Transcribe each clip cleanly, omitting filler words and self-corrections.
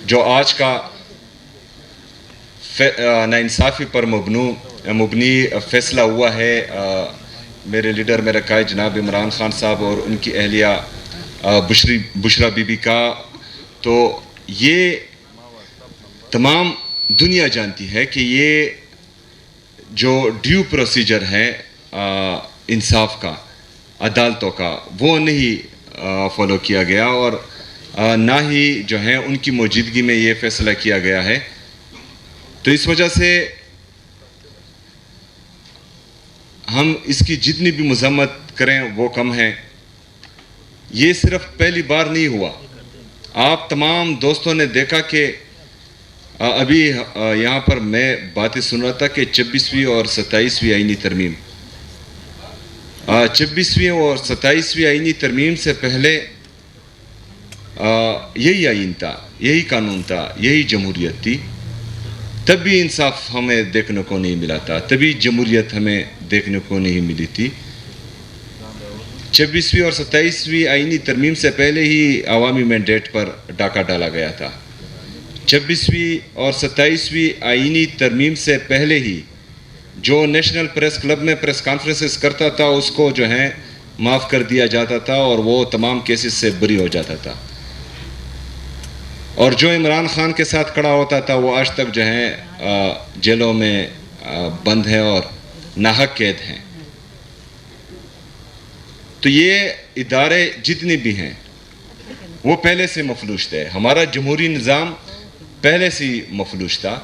جو آج کا ناانصافی پر مبنی فیصلہ ہوا ہے میرے لیڈر میرا قائد جناب عمران خان صاحب اور ان کی اہلیہ بشرا بی بی کا، تو یہ تمام دنیا جانتی ہے کہ یہ جو ڈیو پروسیجر ہے انصاف کا، عدالتوں کا، وہ نہیں فالو کیا گیا، اور نہ ہی جو ہے ان کی موجودگی میں یہ فیصلہ کیا گیا ہے۔ تو اس وجہ سے ہم اس کی جتنی بھی مذمت کریں وہ کم ہے۔ یہ صرف پہلی بار نہیں ہوا، آپ تمام دوستوں نے دیکھا کہ ابھی یہاں پر میں باتیں سن رہا تھا کہ 26ویں اور 27ویں آئینی ترمیم، 26ویں اور 27ویں آئینی ترمیم سے پہلے یہی آئین تھا، یہی قانون تھا، یہی جمہوریت تھی، تب بھی انصاف ہمیں دیکھنے کو نہیں ملا تھا، تبھی جمہوریت ہمیں دیکھنے کو نہیں ملی تھی۔ 26ویں اور 27ویں آئینی ترمیم سے پہلے ہی عوامی مینڈیٹ پر ڈاکہ ڈالا گیا تھا۔ 26ویں اور 27ویں آئینی ترمیم سے پہلے ہی جو نیشنل پریس کلب میں پریس کانفرنسز کرتا تھا اس کو جو ہے معاف کر دیا جاتا تھا اور وہ تمام کیسز سے بری ہو جاتا تھا، اور جو عمران خان کے ساتھ کھڑا ہوتا تھا وہ آج تک جو ہے جیلوں میں بند ہے اور ناحق قید ہیں۔ تو یہ ادارے جتنے بھی ہیں وہ پہلے سے مفلوج تھے، ہمارا جمہوری نظام پہلے سے ہی مفلوج تھا۔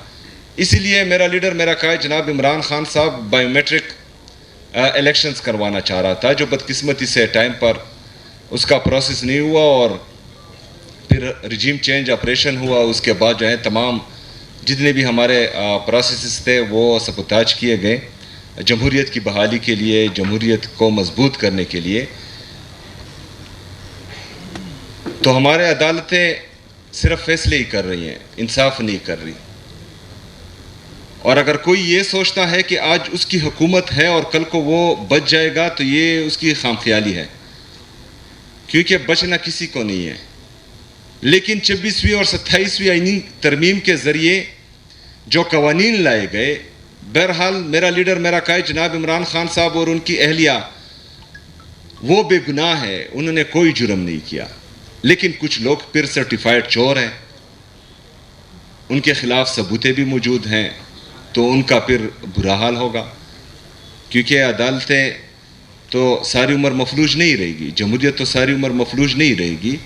اسی لیے میرا لیڈر میرا قائد جناب عمران خان صاحب بائیو میٹرک الیکشنز کروانا چاہ رہا تھا، جو بدقسمتی سے ٹائم پر اس کا پروسیس نہیں ہوا، اور پھر رجیم چینج آپریشن ہوا، اس کے بعد جو ہے تمام جتنے بھی ہمارے پروسیسز تھے وہ سبوتاج کیے گئے جمہوریت کی بحالی کے لیے، جمہوریت کو مضبوط کرنے کے لیے۔ تو ہمارے عدالتیں صرف فیصلے ہی کر رہی ہیں، انصاف نہیں کر رہی، اور اگر کوئی یہ سوچتا ہے کہ آج اس کی حکومت ہے اور کل کو وہ بچ جائے گا تو یہ اس کی خام خیالی ہے، کیونکہ بچنا کسی کو نہیں ہے۔ لیکن 26ویں اور 27ویں آئینی ترمیم کے ذریعے جو قوانین لائے گئے، بہرحال میرا لیڈر میرا قائد جناب عمران خان صاحب اور ان کی اہلیہ وہ بے گناہ ہے، انہوں نے کوئی جرم نہیں کیا، لیکن کچھ لوگ پھر سرٹیفائیڈ چور ہیں، ان کے خلاف ثبوتیں بھی موجود ہیں، تو ان کا پھر برا حال ہوگا، کیونکہ عدالتیں تو ساری عمر مفلوج نہیں رہے گی، جمہوریت تو ساری عمر مفلوج نہیں رہے گی۔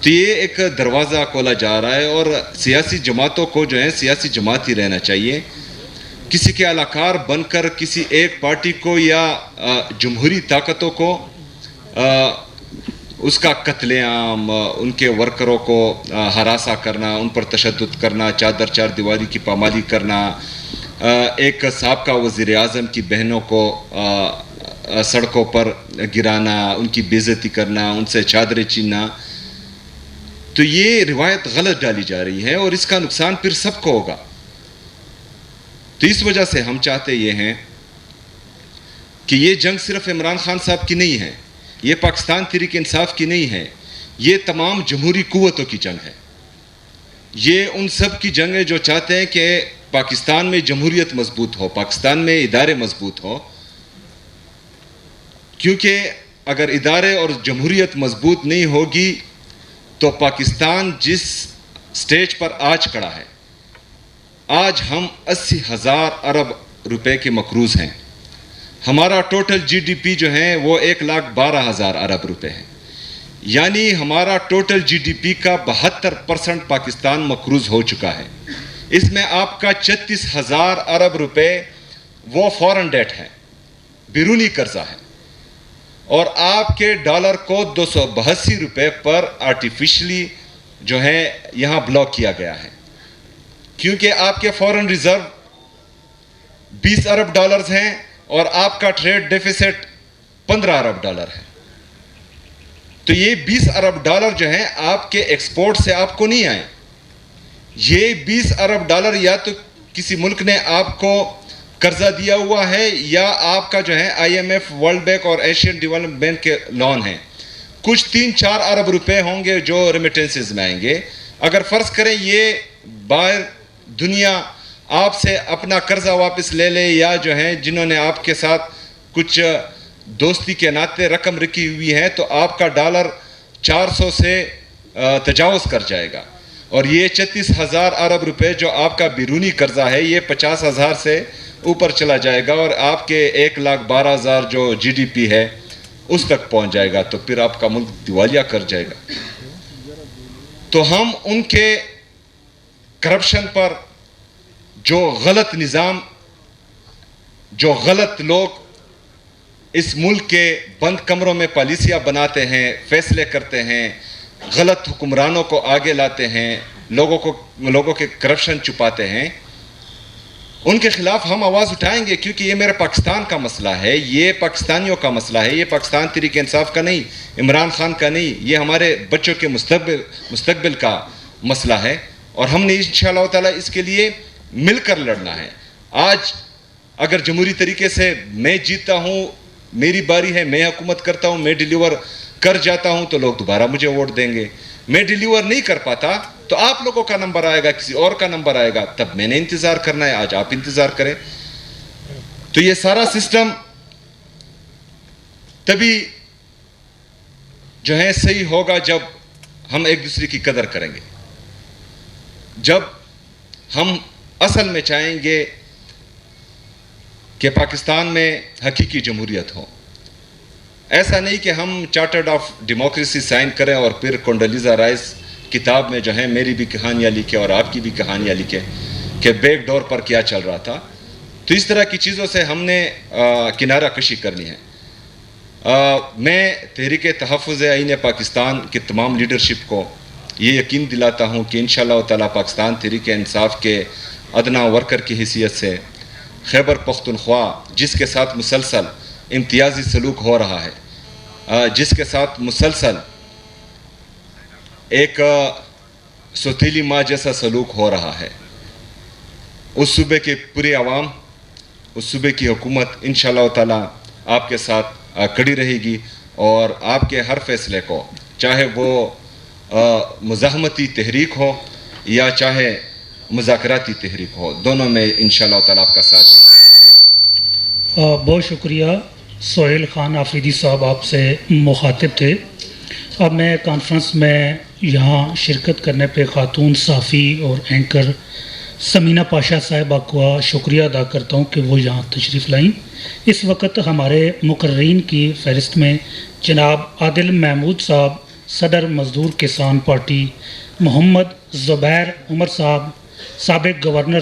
تو یہ ایک دروازہ کھولا جا رہا ہے، اور سیاسی جماعتوں کو جو ہے سیاسی جماعت ہی رہنا چاہیے، کسی کے علاقار بن کر کسی ایک پارٹی کو یا جمہوری طاقتوں کو اس کا قتل عام، ان کے ورکروں کو ہراساں کرنا، ان پر تشدد کرنا، چادر چار دیواری کی پامالی کرنا، ایک سابقہ وزیر اعظم کی بہنوں کو سڑکوں پر گرانا، ان کی بے عزتی کرنا، ان سے چادریں چھیننا، تو یہ روایت غلط ڈالی جا رہی ہے اور اس کا نقصان پھر سب کو ہوگا۔ تو اس وجہ سے ہم چاہتے یہ ہیں کہ یہ جنگ صرف عمران خان صاحب کی نہیں ہے، یہ پاکستان تحریک انصاف کی نہیں ہے، یہ تمام جمہوری قوتوں کی جنگ ہے، یہ ان سب کی جنگ ہے جو چاہتے ہیں کہ پاکستان میں جمہوریت مضبوط ہو، پاکستان میں ادارے مضبوط ہو، کیونکہ اگر ادارے اور جمہوریت مضبوط نہیں ہوگی تو پاکستان جس سٹیج پر آج کھڑا ہے، آج ہم 80,000 ارب روپے کے مقروض ہیں، ہمارا ٹوٹل جی ڈی پی جو ہے وہ 1,12,000 ارب روپے ہے، یعنی ہمارا ٹوٹل جی ڈی پی کا 72% پاکستان مقروض ہو چکا ہے۔ اس میں آپ کا 36,000 ارب روپے وہ فورن ڈیٹ ہے، بیرونی قرضہ ہے، اور آپ کے ڈالر کو 282 روپے پر آرٹیفیشلی جو ہے یہاں بلاک کیا گیا ہے، کیونکہ آپ کے فورن ریزرو 20 ارب ڈالرز ہیں اور آپ کا ٹریڈ ڈیفیسٹ 15 ارب ڈالر ہے۔ تو یہ 20 ارب ڈالر جو ہیں آپ کے ایکسپورٹ سے آپ کو نہیں آئے، یہ 20 ارب ڈالر یا تو کسی ملک نے آپ کو قرضہ دیا ہوا ہے یا آپ کا جو ہے I M F, World Bank اور ایشین ڈیولپمنٹ بینک کے لون ہیں، کچھ 3-4 ارب روپے ہوں گے جو ریمیٹنسز میں آئیں گے، اگر فرض کریں یہ باہر دنیا آپ سے اپنا قرضہ واپس لے لے یا جو ہیں جنہوں نے آپ کے ساتھ کچھ دوستی کے ناطے رقم رکھی ہوئی ہے تو آپ کا ڈالر 400 سے تجاوز کر جائے گا، اور یہ 36,000 ارب روپے جو آپ کا بیرونی قرضہ ہے یہ 50,000 سے اوپر چلا جائے گا، اور آپ کے 1,12,000 جو جی ڈی پی ہے اس تک پہنچ جائے گا، تو پھر آپ کا ملک دیوالیہ کر جائے گا۔ تو ہم ان کے کرپشن پر، جو غلط نظام، جو غلط لوگ اس ملک کے بند کمروں میں پالیسیاں بناتے ہیں، فیصلے کرتے ہیں، غلط حکمرانوں کو آگے لاتے ہیں، لوگوں کے کرپشن چھپاتے ہیں، ان کے خلاف ہم آواز اٹھائیں گے، کیونکہ یہ میرے پاکستان کا مسئلہ ہے، یہ پاکستانیوں کا مسئلہ ہے، یہ پاکستان تحریک انصاف کا نہیں، عمران خان کا نہیں، یہ ہمارے بچوں کے مستقبل کا مسئلہ ہے، اور ہم نے انشاءاللہ تعالی اس کے لیے مل کر لڑنا ہے۔ آج اگر جمہوری طریقے سے میں جیتتا ہوں، میری باری ہے، میں حکومت کرتا ہوں، میں ڈیلیور کر جاتا ہوں تو لوگ دوبارہ مجھے ووٹ دیں گے۔ میں ڈیلیور نہیں کر پاتا تو آپ لوگوں کا نمبر آئے گا، کسی اور کا نمبر آئے گا، تب میں نے انتظار کرنا ہے، آج آپ انتظار کریں۔ تو یہ سارا سسٹم تبھی جو ہے صحیح ہوگا جب ہم ایک دوسرے کی قدر کریں گے، جب ہم اصل میں چاہیں گے کہ پاکستان میں حقیقی جمہوریت ہو۔ ایسا نہیں کہ ہم چارٹرڈ آف ڈیموکریسی سائن کریں اور پھر کونڈولیزا رائس کتاب میں جو ہے میری بھی کہانیاں لکھے اور آپ کی بھی کہانیاں لکھے کہ بیک ڈور پر کیا چل رہا تھا۔ تو اس طرح کی چیزوں سے ہم نے کنارہ کشی کرنی ہے۔ میں تحریک تحفظ آئین پاکستان کے تمام لیڈرشپ کو یہ یقین دلاتا ہوں کہ انشاءاللہ تعالی پاکستان تحریک انصاف کے ادنا ورکر کی حیثیت سے خیبر پختونخوا جس کے ساتھ مسلسل امتیازی سلوک ہو رہا ہے، جس کے ساتھ مسلسل ایک سوتیلی ماں جیسا سلوک ہو رہا ہے، اس صوبے کے پوری عوام، اس صوبے کی حکومت انشاءاللہ تعالی آپ کے ساتھ کھڑی رہے گی، اور آپ کے ہر فیصلے کو، چاہے وہ مزاحمتی تحریک ہو یا چاہے مذاکراتی تحریک ہو، دونوں میں انشاءاللہ تعالی آپ کا ساتھ دے۔ بہت شکریہ سہیل خان آفریدی صاحب، آپ سے مخاطب تھے۔ اب میں کانفرنس میں یہاں شرکت کرنے پہ خاتون صحافی اور اینکر سمینہ پاشا صاحبہ کا شکریہ ادا کرتا ہوں کہ وہ یہاں تشریف لائیں۔ اس وقت ہمارے مقررین کی فہرست میں جناب عادل محمود صاحب صدر مزدور کسان پارٹی، محمد زبیر عمر صاحب سابق گورنر